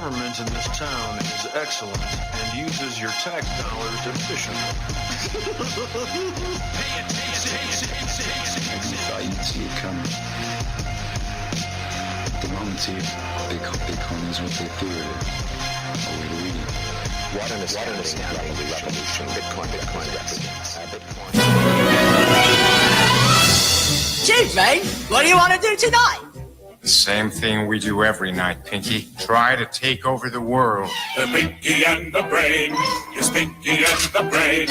government in this town is excellent and uses your tax dollars efficiently. I didn't see it coming. The moment Bitcoin is what they fear it. A way to read it. What an astounding revolution. Bitcoin represents. Chief, mate, what do you want to do tonight? The same thing we do every night, Pinky. Try to take over the world. The Pinky and the Brain. Yes, Pinky and the Brain.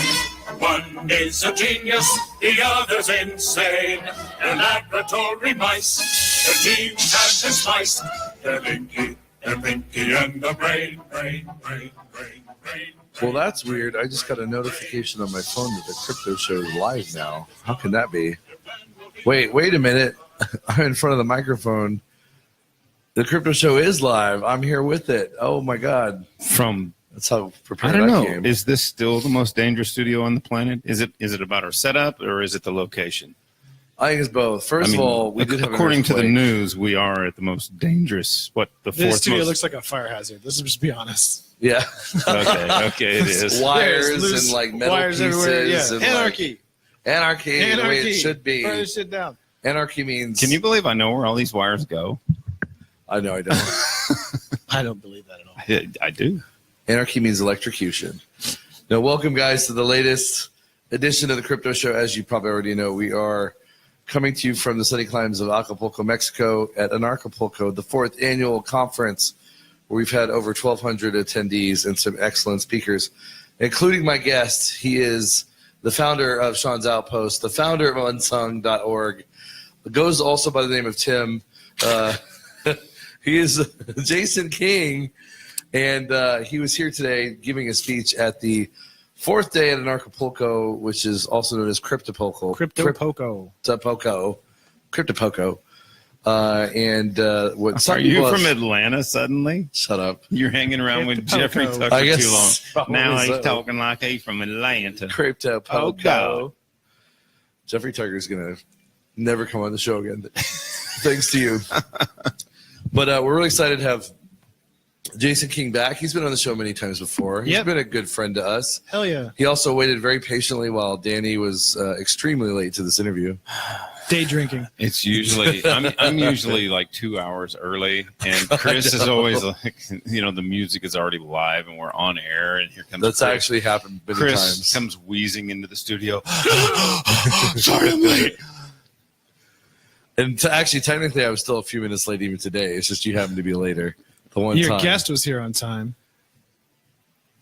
One is a genius, the other's insane. They're laboratory mice. Their genes have been spliced. They're Pinky and the Brain. Brain. Well, that's weird. I just got a notification on my phone that the crypto show is live now. How can that be? Wait a minute. I'm in front of the microphone. The crypto show is live. I'm here with it. Oh my God. That's how prepared I came. Is this still the most dangerous studio on the planet? Is it about our setup or is it the location? I think it's both. First of all, we did have according to the news, we are at the most dangerous. This studio looks like a fire hazard. Let's just be honest. Yeah. Okay, it is. Wires and like metal wires pieces. everywhere. Yeah. And Anarchy. Anarchy. The way it should be. Burn this shit down. Anarchy means. Can you believe I know where all these wires go? I know I don't. I don't believe that at all. I do. Anarchy means electrocution. Now, welcome, guys, to the latest edition of the Crypto Show. As you probably already know, we are coming to you from the sunny climes of Acapulco, Mexico, at Acapulco, the 4th annual conference, where we've had over 1,200 attendees and some excellent speakers, including my guest. He is the founder of Sean's Outpost, the founder of unsung.org, goes also by the name of Tim. He is Jason King, and he was here today giving a speech at the 4th day at Acapulco, which is also known as Cryptopolco. Cryptopolco. What are you from Atlanta suddenly? Shut up. You're hanging around with Jeffrey Tucker too long. Now he's talking like he's from Atlanta. Cryptopolco. Jeffrey Tucker's going to never come on the show again. Thanks to you. But we're really excited to have Jason King back. He's been on the show many times before. He's been a good friend to us. Hell yeah. He also waited very patiently while Danny was extremely late to this interview. Day drinking. It's usually I'm usually like 2 hours early, and Chris is always like, the music is already live and we're on air, and here comes That's Chris. actually happened many Chris times. Comes wheezing into the studio. Sorry, I'm late. And actually, technically, I was still a few minutes late even today. It's just you happened to be later. Your guest was here on time.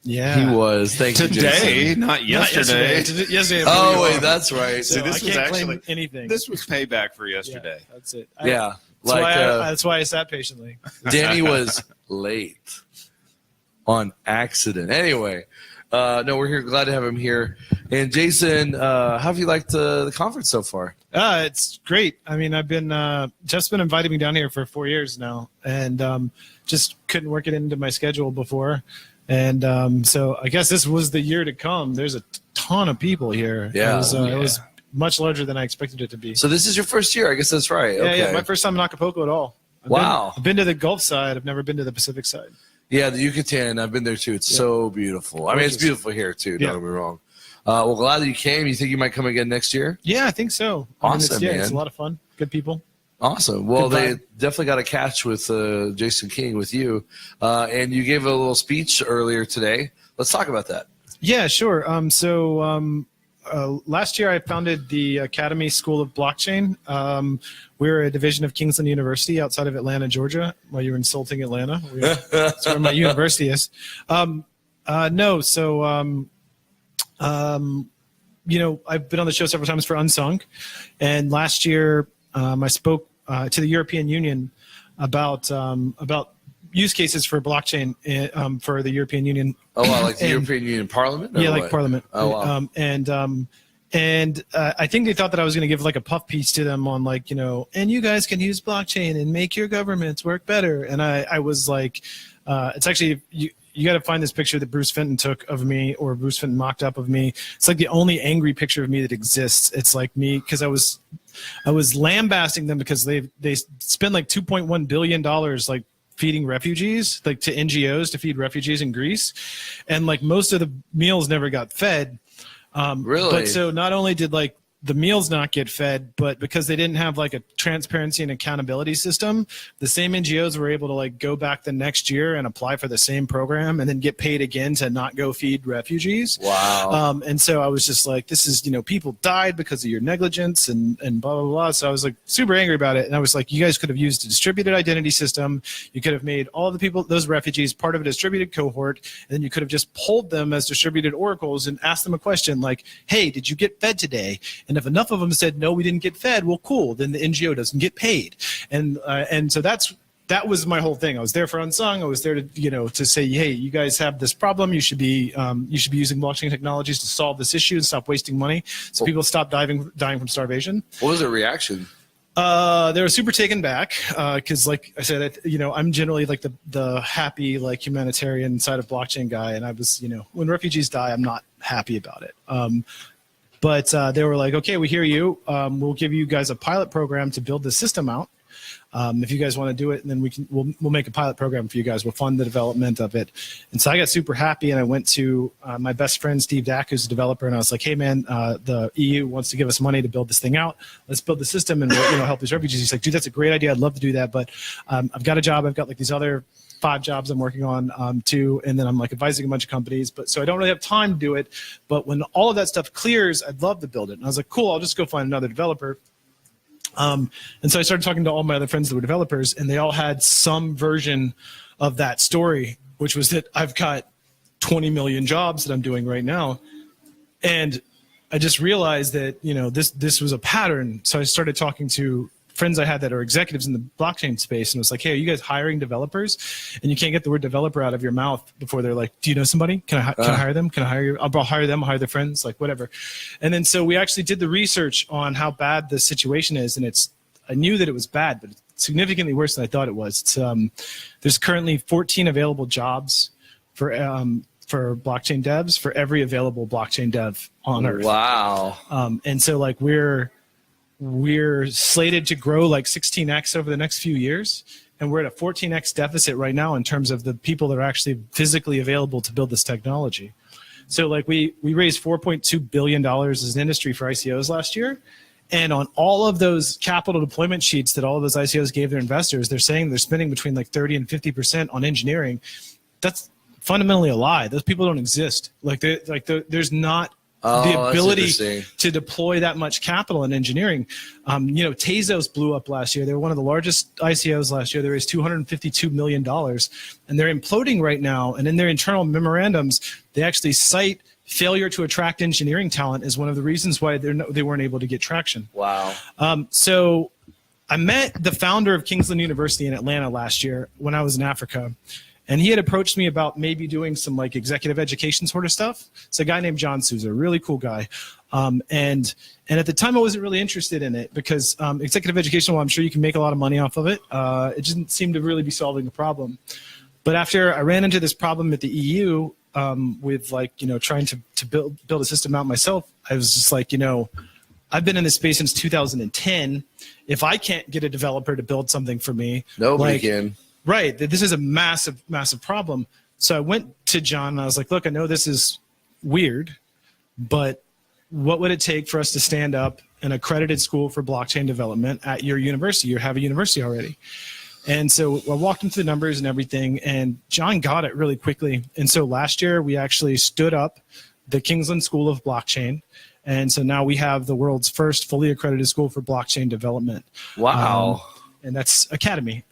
Yeah, he was. Thank you, Today, not yesterday. Yesterday. Oh wait, that's right. So See, this I was can't actually claim anything. This was payback for yesterday. Yeah, that's it. That's why I sat patiently. Danny was late on accident. Anyway, no, we're here. Glad to have him here. And Jason, how have you liked the conference so far? It's great. I mean, I've been Jeff's been inviting me down here for 4 years now, and just couldn't work it into my schedule before. And so I guess this was the year to come. There's a ton of people here. Yeah. It was much larger than I expected it to be. So this is your first year. I guess that's right. Yeah, my first time in Acapulco at all. I've been to the Gulf side. I've never been to the Pacific side. Yeah, the Yucatan. I've been there too. It's so beautiful. I mean, it's beautiful here too. Don't get me wrong. Well, glad that you came. You think you might come again next year? Yeah, I think so. Awesome, man. It's a lot of fun. Good people. Awesome. Well, they definitely got a catch with Jason King with you. And you gave a little speech earlier today. Let's talk about that. Yeah, sure. Last year I founded the Academy School of Blockchain. We're a division of Kingsland University outside of Atlanta, Georgia. While you're insulting Atlanta, that's where my university is. I've been on the show several times for Unsung, and last year I spoke to the European Union about use cases for blockchain for the European Union. Oh, wow, like the European Union Parliament? Yeah, like Parliament. Oh, wow. And I think they thought that I was going to give like a puff piece to them on like, and you guys can use blockchain and make your governments work better. And I was like, it's actually, you got to find this picture that Bruce Fenton took of me, or Bruce Fenton mocked up of me. It's like the only angry picture of me that exists. It's like me, because I was lambasting them because they spend like $2.1 billion like feeding refugees, like to NGOs to feed refugees in Greece, and like most of the meals never got fed. Really? But so not only did like the meals not get fed, but because they didn't have like a transparency and accountability system, the same NGOs were able to like go back the next year and apply for the same program and then get paid again to not go feed refugees. Wow. And so I was just like, this is, people died because of your negligence and blah, blah, blah. So I was like super angry about it. And I was like, you guys could have used a distributed identity system. You could have made all the people, those refugees, part of a distributed cohort. And then you could have just pulled them as distributed oracles and asked them a question like, hey, did you get fed today? And if enough of them said, no, we didn't get fed, well, cool, then the NGO doesn't get paid. And so that was my whole thing. I was there for Unsung. I was there to, to say, hey, you guys have this problem. You should be using blockchain technologies to solve this issue and stop wasting money so people stop dying from starvation. What was the reaction? They were super taken back because, like I said, I'm generally like the happy, like humanitarian side of blockchain guy. And I was, when refugees die, I'm not happy about it. But they were like, okay, we hear you. We'll give you guys a pilot program to build the system out. If you guys want to do it, and then we'll make a pilot program for you guys. We'll fund the development of it. And so I got super happy, and I went to my best friend Steve Dack, who's a developer, and I was like, hey man, the EU wants to give us money to build this thing out. Let's build the system and we'll help these refugees. He's like, dude, that's a great idea. I'd love to do that, but I've got a job. I've got like these other 5 jobs I'm working on too, and then I'm like advising a bunch of companies, but so I don't really have time to do it. But when all of that stuff clears, I'd love to build it. And I was like, cool, I'll just go find another developer. And so I started talking to all my other friends that were developers, and they all had some version of that story, which was that I've got 20 million jobs that I'm doing right now. And I just realized that, this was a pattern. So I started talking to friends I had that are executives in the blockchain space, and it was like, hey, are you guys hiring developers? And you can't get the word developer out of your mouth before they're like, do you know somebody? Can I hire them? Can I hire you? I'll hire them, I'll hire their friends, like whatever. And then so we actually did the research on how bad the situation is, and I knew that it was bad, but it's significantly worse than I thought it was. There's currently 14 available jobs for blockchain devs for every available blockchain dev on Earth. Wow. And so like we're slated to grow like 16x over the next few years, and we're at a 14x deficit right now in terms of the people that are actually physically available to build this technology. So like we raised $4.2 billion as an industry for ICOs last year, and on all of those capital deployment sheets that all of those ICOs gave their investors, they're saying they're spending between like 30 and 50% on engineering. That's fundamentally a lie. Those people don't exist. There's not the ability to deploy that much capital in engineering. Tezos blew up last year. They were one of the largest ICOs last year. They raised $252 million, and they're imploding right now. And in their internal memorandums, they actually cite failure to attract engineering talent as one of the reasons why they weren't able to get traction. Wow. So I met the founder of Kingsland University in Atlanta last year when I was in Africa. And he had approached me about maybe doing some like executive education sort of stuff. It's a guy named John Souza, a really cool guy. And at the time I wasn't really interested in it because executive education, well, I'm sure you can make a lot of money off of it. It didn't seem to really be solving a problem. But after I ran into this problem at the EU with trying to build a system out myself, I was just like, I've been in this space since 2010. If I can't get a developer to build something for me, nobody can. Right. This is a massive, massive problem. So I went to John and I was like, look, I know this is weird, but what would it take for us to stand up an accredited school for blockchain development at your university? You have a university already. And so I walked him through the numbers and everything, and John got it really quickly. And so last year we actually stood up the Kingsland School of Blockchain. And so now we have the world's first fully accredited school for blockchain development. Wow. And that's Academy.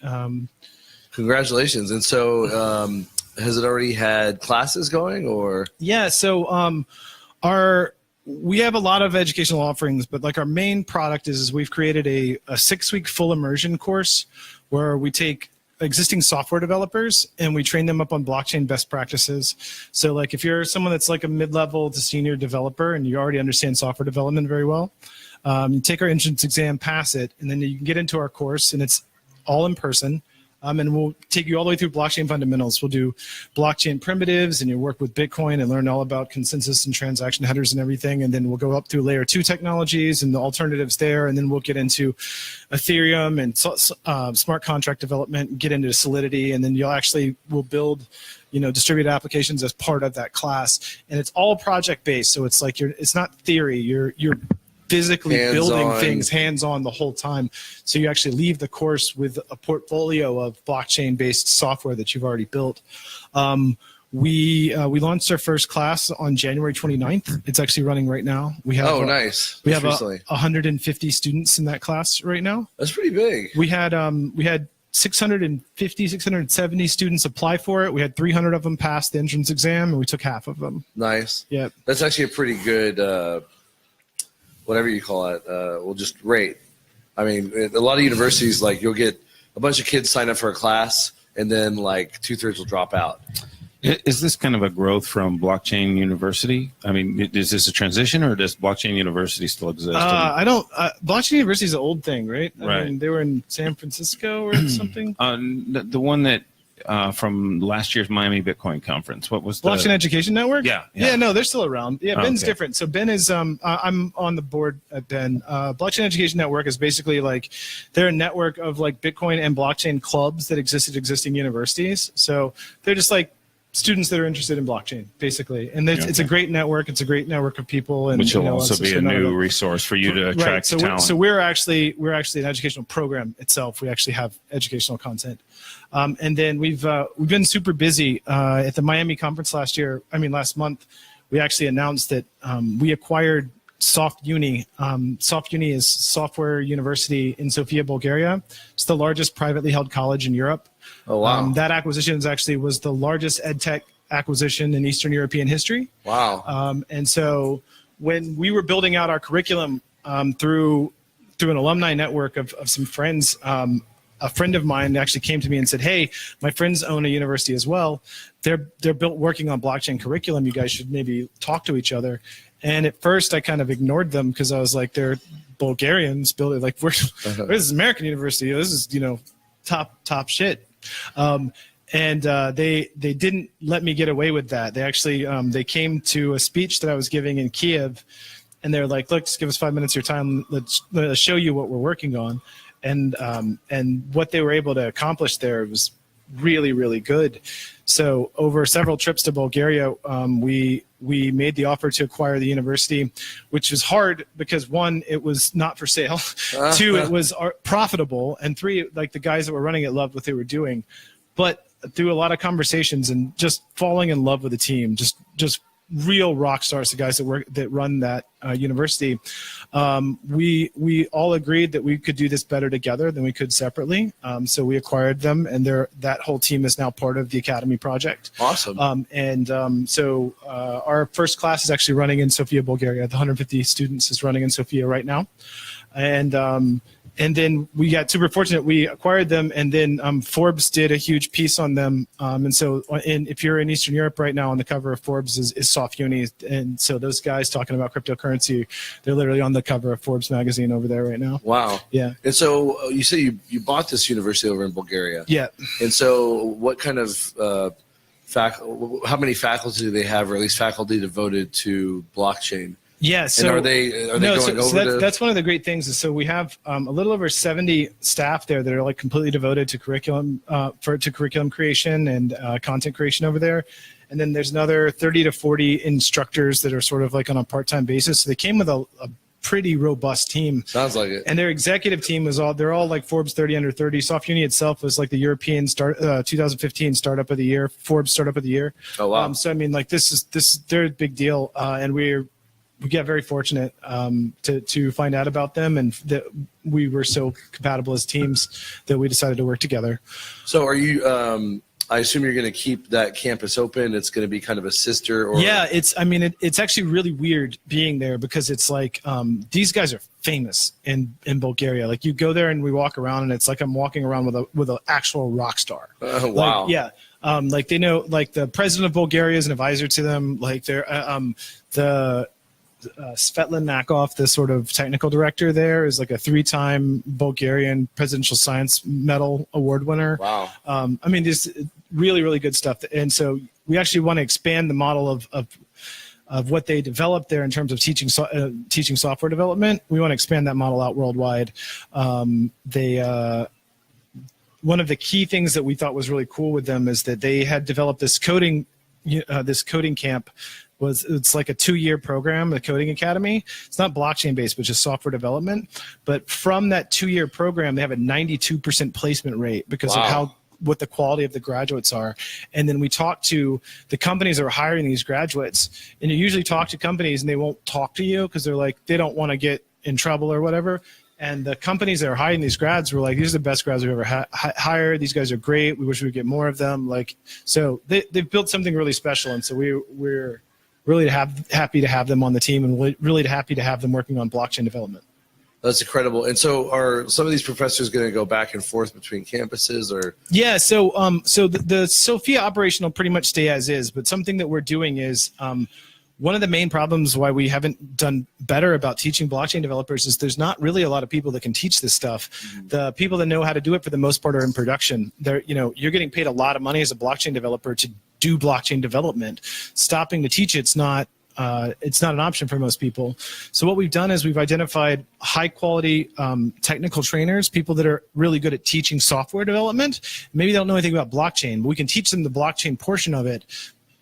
Congratulations. And so has it already had classes going or? Yeah. So we have a lot of educational offerings, but like our main product is we've created a 6-week full immersion course where we take existing software developers and we train them up on blockchain best practices. So like if you're someone that's like a mid-level to senior developer and you already understand software development very well, you take our entrance exam, pass it, and then you can get into our course, and it's all in person. And we'll take you all the way through blockchain fundamentals. We'll do blockchain primitives, and you'll work with Bitcoin and learn all about consensus and transaction headers and everything. And then we'll go up through layer 2 technologies and the alternatives there. And then we'll get into Ethereum and smart contract development, get into Solidity. And then we'll build, distributed applications as part of that class. And it's all project based. So it's like it's not theory. You're physically building things hands-on the whole time. So you actually leave the course with a portfolio of blockchain-based software that you've already built. We launched our first class on January 29th. It's actually running right now. We have nice. We have 150 students in that class right now. That's pretty big. We had 670 students apply for it. We had 300 of them pass the entrance exam, and we took half of them. Nice. Yeah. That's actually a pretty good whatever you call it, just rate. I mean, a lot of universities, like, you'll get a bunch of kids sign up for a class, and then like 2/3 will drop out. Is this kind of a growth from Blockchain University? I mean, is this a transition, or does Blockchain University still exist? Blockchain University is an old thing, right? Right. I mean, they were in San Francisco or something. The one that from last year's Miami Bitcoin conference. What was the Blockchain Education Network? Yeah. No, they're still around. Yeah, Ben's okay. different. So Ben is I'm on the board at Ben. Blockchain Education Network is basically like they're a network of like Bitcoin and blockchain clubs that exist at existing universities. So they're just like students that are interested in blockchain, basically. And it's a great network. It's a great network of people. And which will also be a new resource for you to attract talent. So we're actually an educational program itself. We actually have educational content. And then we've been super busy at the Miami conference last month. We actually announced that we acquired SoftUni. SoftUni is software university in Sofia, Bulgaria. It's the largest privately held college in Europe. Oh, wow. That acquisition was the largest ed tech acquisition in Eastern European history. Wow. And so when we were building out our curriculum through an alumni network of some friends, a friend of mine actually came to me and said, "Hey, my friends own a university as well. They're working on blockchain curriculum. You guys should maybe talk to each other." And at first, I kind of ignored them because I was like, "They're Bulgarians building like this is American university. This is top shit." And they didn't let me get away with that. They actually they came to a speech that I was giving in Kiev, and they're like, "Look, just give us 5 minutes of your time. Let's show you what we're working on." And what they were able to accomplish there was really, really good. So over several trips to Bulgaria, we made the offer to acquire the university, which was hard because 1, it was not for sale. 2, it was profitable. And 3, like the guys that were running it loved what they were doing. But through a lot of conversations and just falling in love with the team, just real rock stars, the guys that run that university, we all agreed that we could do this better together than we could separately. So we acquired them, and that whole team is now part of the Academy project. Awesome. So our first class is actually running in Sofia, Bulgaria. The 150 students is running in Sofia right now. And then we got super fortunate. We acquired them, and then Forbes did a huge piece on them. And so if you're in Eastern Europe right now, on the cover of Forbes is SoftUni. And so those guys talking about cryptocurrency, they're literally on the cover of Forbes magazine over there right now. Wow. Yeah. And so you say you bought this university over in Bulgaria. Yeah. And so what kind of how many faculty do they have, or at least faculty devoted to blockchain? Yeah. So and are they going over that's one of the great things is so we have a little over 70 staff there that are like completely devoted to curriculum curriculum creation and content creation over there. And then there's another 30 to 40 instructors that are sort of like on a part-time basis. So they came with a pretty robust team. Sounds like it. And their executive team they're all like Forbes 30 under 30. SoftUni itself was like the European 2015 startup of the year, Forbes startup of the year. Oh, wow. So I mean, like they're a big deal. And we get very fortunate to find out about them, and that we were so compatible as teams that we decided to work together. So are you, I assume you're going to keep that campus open. It's going to be kind of a sister or. Yeah, it's actually really weird being there because it's like these guys are famous in Bulgaria. Like you go there and we walk around and it's like I'm walking around with an actual rock star. Wow. Like, yeah. Like they know, like the president of Bulgaria is an advisor to them. Like they're Svetlin Nakov, the sort of technical director there, is like a 3-time Bulgarian Presidential Science Medal award winner. Wow. I mean, just really, really good stuff. And so we actually want to expand the model of what they developed there in terms of teaching software development. We want to expand that model out worldwide. One of the key things that we thought was really cool with them is that they had developed this coding camp. It's like a 2-year program, the Coding Academy. It's not blockchain based, but just software development. But from that 2-year program, they have a 92% placement rate because of what the quality of the graduates are. And then we talk to the companies that are hiring these graduates, and you usually talk to companies and they won't talk to you because they're like, they don't want to get in trouble or whatever. And the companies that are hiring these grads were like, these are the best grads we've ever hired. These guys are great. We wish we would get more of them. Like, so they've built something really special. And so we're really happy to have them on the team, and really happy to have them working on blockchain development. That's incredible. And so are some of these professors going to go back and forth between campuses, or? Yeah. So the Sophia operation will pretty much stay as is, but something that we're doing is, one of the main problems why we haven't done better about teaching blockchain developers is there's not really a lot of people that can teach this stuff. Mm-hmm. The people that know how to do it for the most part are in production. You're getting paid a lot of money as a blockchain developer to do blockchain development. Stopping to teach it's not an option for most people. So what we've done is we've identified high quality technical trainers, people that are really good at teaching software development. Maybe they don't know anything about blockchain, but we can teach them the blockchain portion of it,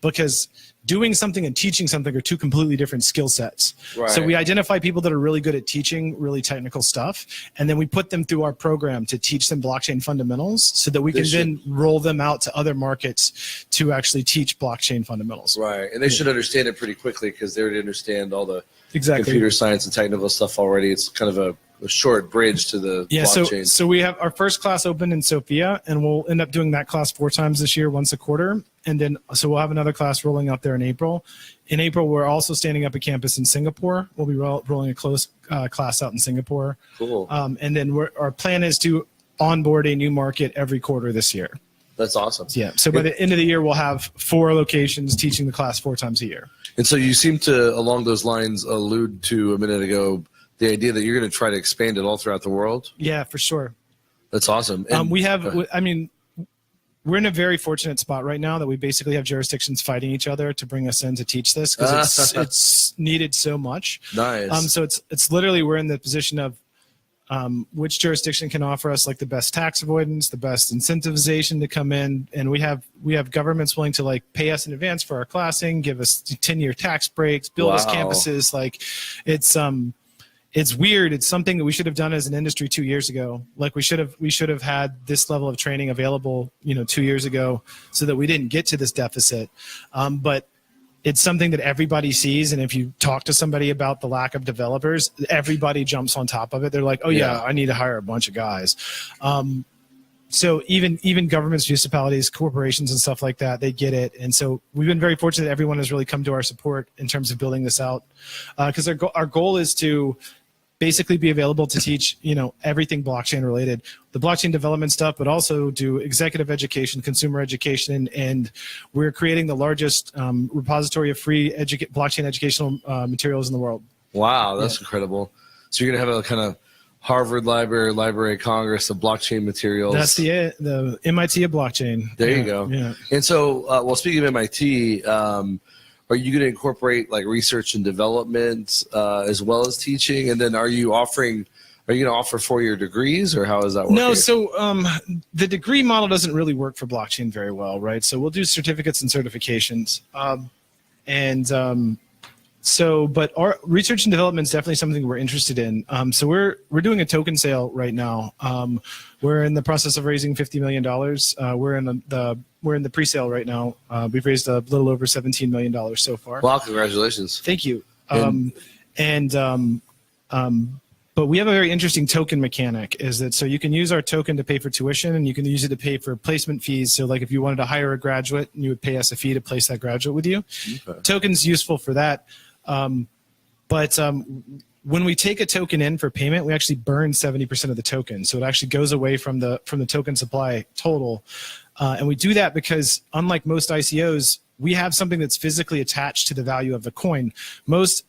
because doing something and teaching something are two completely different skill sets. Right. So we identify people that are really good at teaching really technical stuff, and then we put them through our program to teach them blockchain fundamentals so that we can then roll them out to other markets to actually teach blockchain fundamentals. Right, and they should understand it pretty quickly because they already understand all the exactly computer science and technical stuff already. It's kind of a short bridge to the blockchain. So we have our first class open in Sofia, and we'll end up doing that class 4 times this year, once a quarter. And then, so we'll have another class rolling out there in April. In April, we're also standing up a campus in Singapore. We'll be rolling a close class out in Singapore. Cool. And then our plan is to onboard a new market every quarter this year. That's awesome. Yeah. So by the end of the year, we'll have 4 locations teaching the class 4 times a year. And so you seem to, along those lines, allude to a minute ago, the idea that you're going to try to expand it all throughout the world. Yeah, for sure. That's awesome. And we're in a very fortunate spot right now that we basically have jurisdictions fighting each other to bring us in to teach this, because it's needed so much. Nice. So it's literally, we're in the position of which jurisdiction can offer us like the best tax avoidance, the best incentivization to come in, and we have governments willing to like pay us in advance for our classing, give us 10-year tax breaks, build us campuses. Like it's weird. It's something that we should have done as an industry 2 years ago. Like we should have had this level of training available, 2 years ago, so that we didn't get to this deficit. But it's something that everybody sees, and if you talk to somebody about the lack of developers, everybody jumps on top of it. They're like, "Oh yeah, I need to hire a bunch of guys." So even governments, municipalities, corporations, and stuff like that, they get it. And so we've been very fortunate that everyone has really come to our support in terms of building this out, because our goal is to basically be available to teach, everything blockchain related, the blockchain development stuff, but also do executive education, consumer education, and we're creating the largest repository of free blockchain educational materials in the world. Wow, that's incredible. So you're going to have a kind of Harvard Library of Congress of blockchain materials. That's the MIT of blockchain. There you go. Yeah. And so, speaking of MIT, are you going to incorporate like research and development as well as teaching? And then are you going to offer 4-year degrees, or how is that working? No, so the degree model doesn't really work for blockchain very well, right? So we'll do certificates and certifications. But our research and development is definitely something we're interested in. So we're doing a token sale right now. We're in the process of raising $50 million. We're in the pre-sale right now. We've raised a little over $17 million so far. Wow, congratulations. Thank you. But we have a very interesting token mechanic, is that so you can use our token to pay for tuition, and you can use it to pay for placement fees. So like if you wanted to hire a graduate, you would pay us a fee to place that graduate with you. Okay. Token's useful for that. When we take a token in for payment, we actually burn 70% of the token. So it actually goes away from the token supply total. And we do that because, unlike most ICOs, we have something that's physically attached to the value of the coin. Most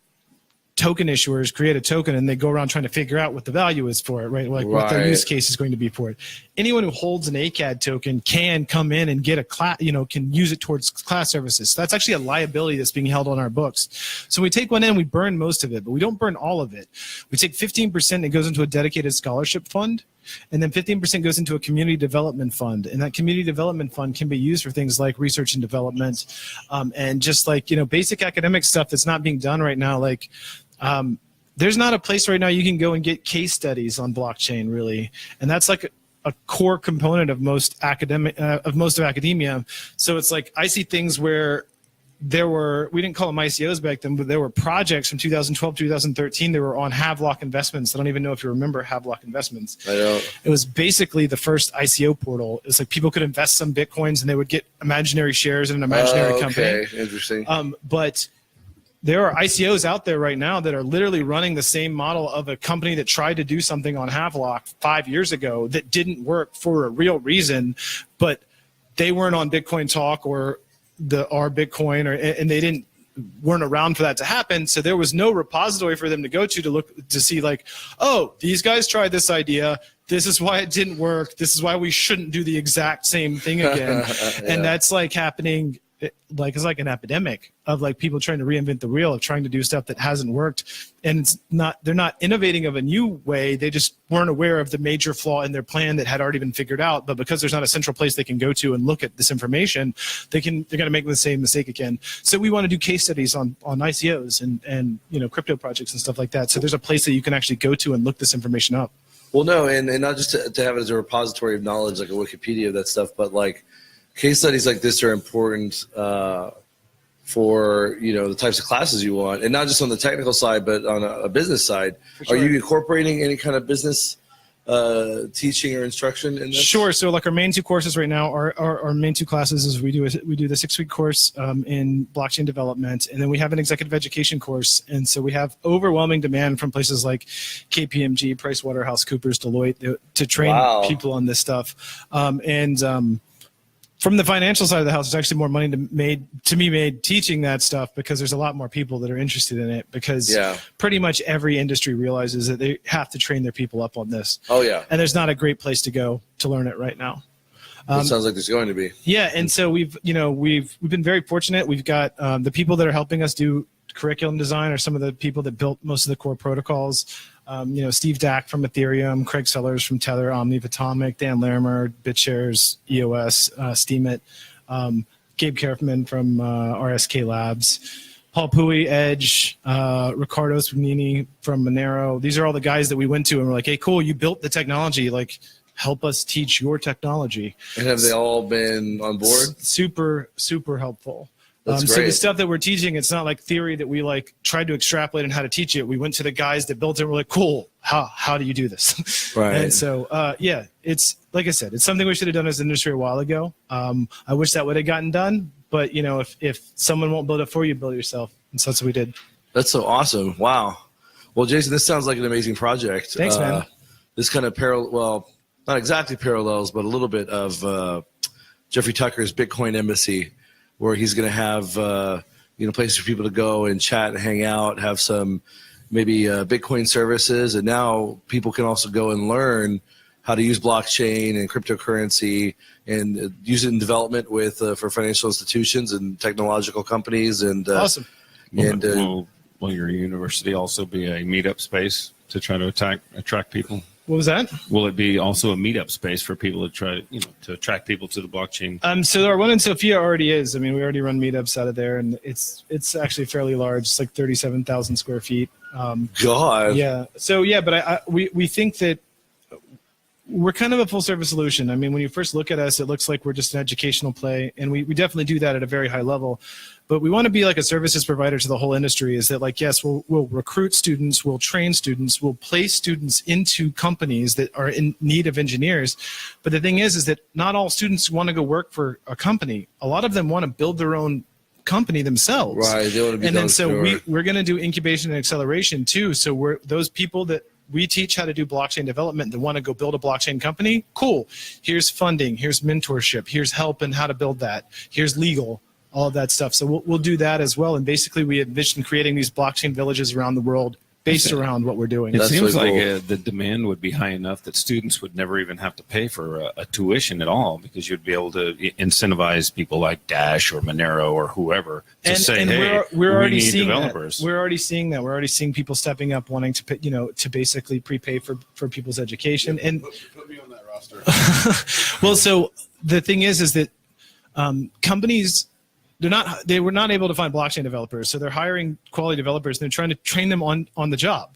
token issuers create a token and they go around trying to figure out what the value is for it, right? Like what their use case is going to be for it. Anyone who holds an ACAD token can come in and get a class, can use it towards class services. So that's actually a liability that's being held on our books. So we take one in, we burn most of it, but we don't burn all of it. We take 15% and it goes into a dedicated scholarship fund. And then 15% goes into a community development fund. And that community development fund can be used for things like research and development and just like, basic academic stuff that's not being done right now. Like there's not a place right now you can go and get case studies on blockchain, really. And that's like a core component of most of academia. So it's like I see things where we didn't call them ICOs back then, but there were projects from 2012, 2013 that were on Havelock Investments. I don't even know if you remember Havelock Investments. I don't. It was basically the first ICO portal. It's like people could invest some Bitcoins and they would get imaginary shares in an imaginary company. Okay, interesting. But there are ICOs out there right now that are literally running the same model of a company that tried to do something on Havelock 5 years ago that didn't work for a real reason, but they weren't on Bitcoin Talk or our Bitcoin, and they weren't around for that to happen. So there was no repository for them to go to look to see like, oh, these guys tried this idea. This is why it didn't work. This is why we shouldn't do the exact same thing again. And that's like happening. Like it's like an epidemic of like people trying to reinvent the wheel of trying to do stuff that hasn't worked, and they're not innovating of a new way. They just weren't aware of the major flaw in their plan that had already been figured out. But because there's not a central place they can go to and look at this information, they're going to make the same mistake again. So we want to do case studies on ICOs and crypto projects and stuff like that. So there's a place that you can actually go to and look this information up. Well, no, and not just to have it as a repository of knowledge like a Wikipedia of that stuff, but like case studies like this are important for the types of classes you want, and not just on the technical side, but on a business side. Sure. Are you incorporating any kind of business teaching or instruction in this? Sure. So like our main two courses right now, our main two classes is we do the 6-week course in blockchain development, and then we have an executive education course. And so we have overwhelming demand from places like KPMG, PricewaterhouseCoopers, Deloitte to train people on this stuff. From the financial side of the house, there's actually more money to be made teaching that stuff because there's a lot more people that are interested in it because pretty much every industry realizes that they have to train their people up on this. Oh, yeah. And there's not a great place to go to learn it right now. It sounds like there's going to be. Yeah, and so we've been very fortunate. We've got the people that are helping us do curriculum design are some of the people that built most of the core protocols. Steve Dack from Ethereum, Craig Sellers from Tether, Omniv Atomic, Dan Larimer, BitShares, EOS, Steemit, Gabe Kaufman from RSK Labs, Paul Pui, Edge, Ricardo Swignini from Monero. These are all the guys that we went to and we're like, hey, cool, you built the technology. Like, help us teach your technology. And have they all been on board? Super, super helpful. That's so great. the stuff that we're teaching, it's not like theory that we like tried to extrapolate on how to teach it. We went to the guys that built it. And we're like, cool. How do you do this? Right. And so, it's like I said, it's something we should have done as an industry a while ago. I wish that would have gotten done, but if someone won't build it for you, build it yourself. And so that's what we did. That's so awesome. Wow. Well, Jason, this sounds like an amazing project. Thanks, man. This kind of not exactly parallels, but a little bit of Jeffrey Tucker's Bitcoin Embassy, where he's going to have places for people to go and chat and hang out, have some maybe Bitcoin services, and now people can also go and learn how to use blockchain and cryptocurrency and use it in development for financial institutions and technological companies. And awesome. Will your university also be a meetup space to try to attract people? What was that? Will it be also a meetup space for people to try to attract people to the blockchain? So our one in Sophia already is. I mean, we already run meetups out of there, and it's actually fairly large. It's like 37,000 square feet. God. Yeah. So but we think that we're kind of a full service solution. I mean, when you first look at us, it looks like we're just an educational play, and we definitely do that at a very high level. But we want to be like a services provider to the whole industry. Is that like, yes, we'll recruit students, we'll train students, we'll place students into companies that are in need of engineers. But the thing is that not all students want to go work for a company. A lot of them want to build their own company themselves. Right. They want to be and then so we're going to do incubation and acceleration too. So we're those people that we teach how to do blockchain development that want to go build a blockchain company. Cool. Here's funding. Here's mentorship. Here's help and how to build that. Here's legal. all of that stuff. So we'll do that as well. And basically, we envision creating these blockchain villages around the world based around what we're doing. It seems really like cool. the demand would be high enough that students would never even have to pay for a tuition at all, because you'd be able to incentivize people like Dash or Monero or whoever to say, hey, we're already we need seeing developers. That. We're already seeing that. We're already seeing people stepping up, wanting to, to basically prepay for people's education. And put me on that roster. well, so the thing is that companies, they were not able to find blockchain developers, so they're hiring quality developers and they're trying to train them on the job.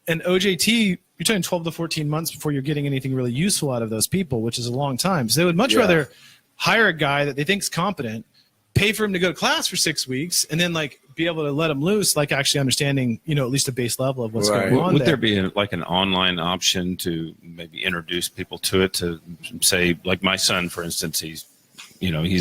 And OJT, you're talking 12 to 14 months before you're getting anything really useful out of those people, which is a long time. So they would much rather hire a guy that they think is competent, pay for him to go to class for 6 weeks, and then like be able to let him loose, like actually understanding, at least a base level of what's going on. Would there be like an online option to maybe introduce people to it? To say, like my son, for instance, he's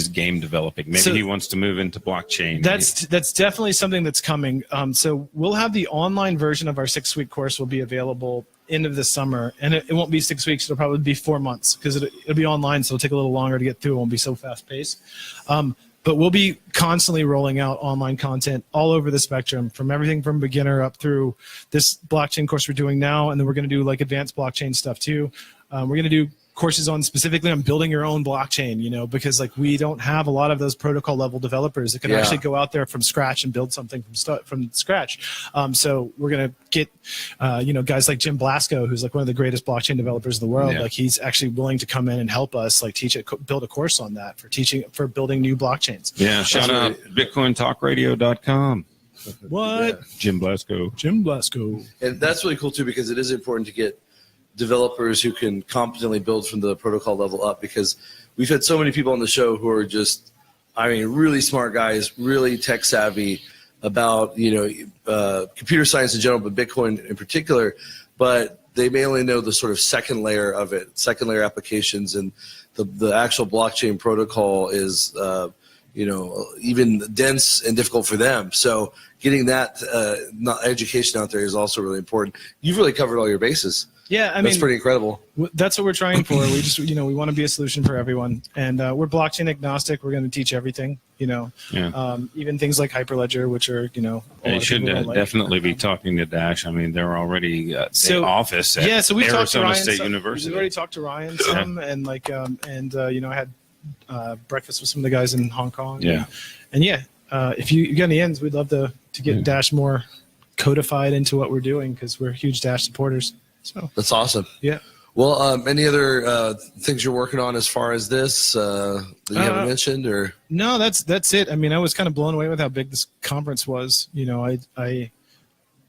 game developing. Maybe he wants to move into blockchain. That's definitely something that's coming. So we'll have the online version of our 6-week course will be available end of this summer, and it won't be 6 weeks. It'll probably be 4 months because it'll be online, so it'll take a little longer to get through. It won't be so fast paced. But we'll be constantly rolling out online content all over the spectrum, from everything from beginner up through this blockchain course we're doing now, and then we're going to do like advanced blockchain stuff too. We're going to do courses specifically on building your own blockchain, because like we don't have a lot of those protocol level developers that can actually go out there from scratch and build something from scratch. So we're going to get, guys like Jim Blasco, who's like one of the greatest blockchain developers in the world. Like he's actually willing to come in and help us like build a course on that for building new blockchains. Yeah. Shout out BitcoinTalkRadio.com. What? Yeah. Jim Blasco. And that's really cool too, because it is important to get developers who can competently build from the protocol level up, because we've had so many people on the show who are just, really smart guys, really tech savvy about, computer science in general, but Bitcoin in particular, but they may only know the sort of second layer of it, second layer applications, and the actual blockchain protocol is, even dense and difficult for them. So getting that education out there is also really important. You've really covered all your bases. Yeah, that's pretty incredible. That's what we're trying for. We just, we want to be a solution for everyone, and we're blockchain agnostic. We're going to teach everything, even things like Hyperledger, which are, You should definitely be talking to Dash. They're already the office at so we've talked to Arizona Ryan State University. We've already talked to Ryan some, and I had breakfast with some of the guys in Hong Kong. Yeah, and if you get any ends, we'd love to get Dash more codified into what we're doing, because we're huge Dash supporters. So that's awesome. Yeah. Well, any other things you're working on as far as this that you haven't mentioned, or? No, that's it. I was kind of blown away with how big this conference was. I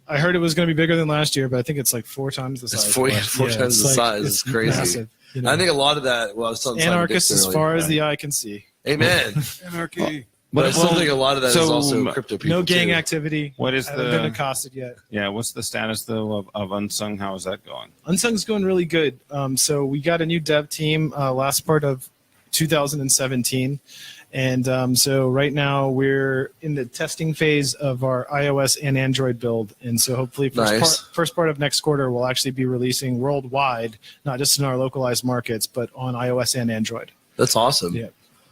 heard it was going to be bigger than last year, but I think it's like 4 times the size. It's four times the size. It's crazy. Massive, I think a lot of that. Well, I was telling anarchists as far as the eye can see. Amen. Anarchy. But I still think a lot of that is also crypto people. No gang too. activity. What is haven't been accosted yet. Yeah, what's the status though of Unsung? How is that going? Unsung's going really good. So we got a new dev team last part of 2017, and so right now we're in the testing phase of our iOS and Android build, and so hopefully first part of next quarter we'll actually be releasing worldwide, not just in our localized markets, but on iOS and Android. That's awesome. Yeah.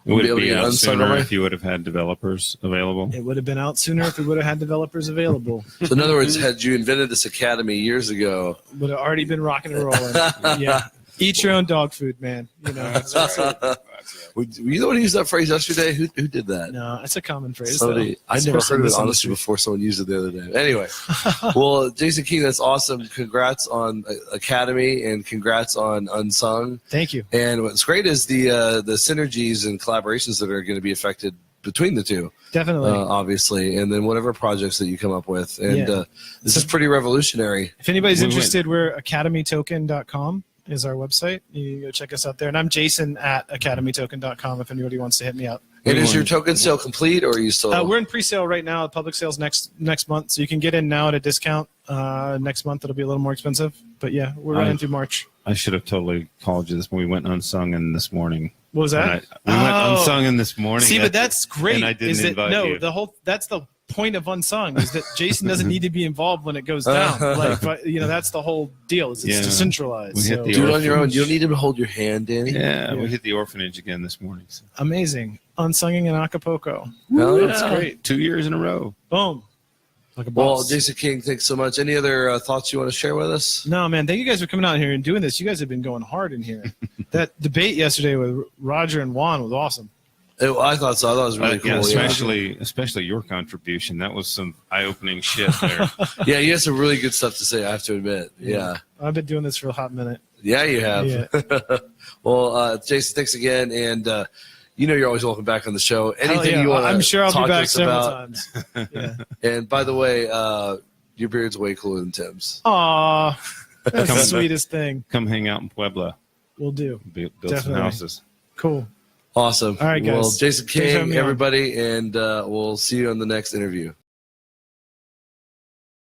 Would it be out sooner if you would have had developers available? It would have been out sooner if we would have had developers available. So in other words, had you invented this academy years ago, would have already been rocking and rolling. Yeah. Eat your own dog food, man. That's you know what, used that phrase yesterday? Who did that? No, it's a common phrase. I never heard of it honestly before someone used it the other day. Anyway, well, Jason King, that's awesome. Congrats on Academy and congrats on Unsung. Thank you. And what's great is the synergies and collaborations that are going to be affected between the two. Definitely. Obviously. And then whatever projects that you come up with. And this is pretty revolutionary. If anybody's interested, we're academytoken.com. is our website. You can go check us out there. And I'm Jason at academytoken.com if anybody wants to hit me up. And is your token sale complete, or are you still? We're in pre-sale right now. Public sales next month, so you can get in now at a discount. Next month it'll be a little more expensive, but yeah, we're running through March. I should have totally called you this when we went Unsung in this morning. What was that? We went Unsung in this morning. See, but that's great. And I didn't invite you. That's the point of Unsung, is that Jason doesn't need to be involved when it goes down. That's the whole deal. It's decentralized. Do it on your own. You don't need him to hold your hand, Danny. Yeah, we hit the orphanage again this morning. So. Amazing. Unsunging in Acapulco. Hell That's yeah. great. 2 years in a row. Boom. Like a Well, boss. Jason King, thanks so much. Any other thoughts you want to share with us? No, man. Thank you guys for coming out here and doing this. You guys have been going hard in here. That debate yesterday with Roger and Juan was awesome. I thought so. I thought it was really cool. Yeah, especially your contribution. That was some eye-opening shit there. Yeah, you had some really good stuff to say, I have to admit. Yeah. I've been doing this for a hot minute. Yeah, you have. Yeah. Well, Jason, thanks again. And you're always welcome back on the show. Anything yeah. you want to I'm sure I'll talk be to back us several about? times. Yeah. And by the way, your beard's way cooler than Tim's. Aw, that's the sweetest thing. Come hang out in Puebla. We'll do. Build Definitely. some houses. Cool. Awesome. All right, guys. Well, Jason Thanks for having King, me on. everybody, and we'll see you on the next interview.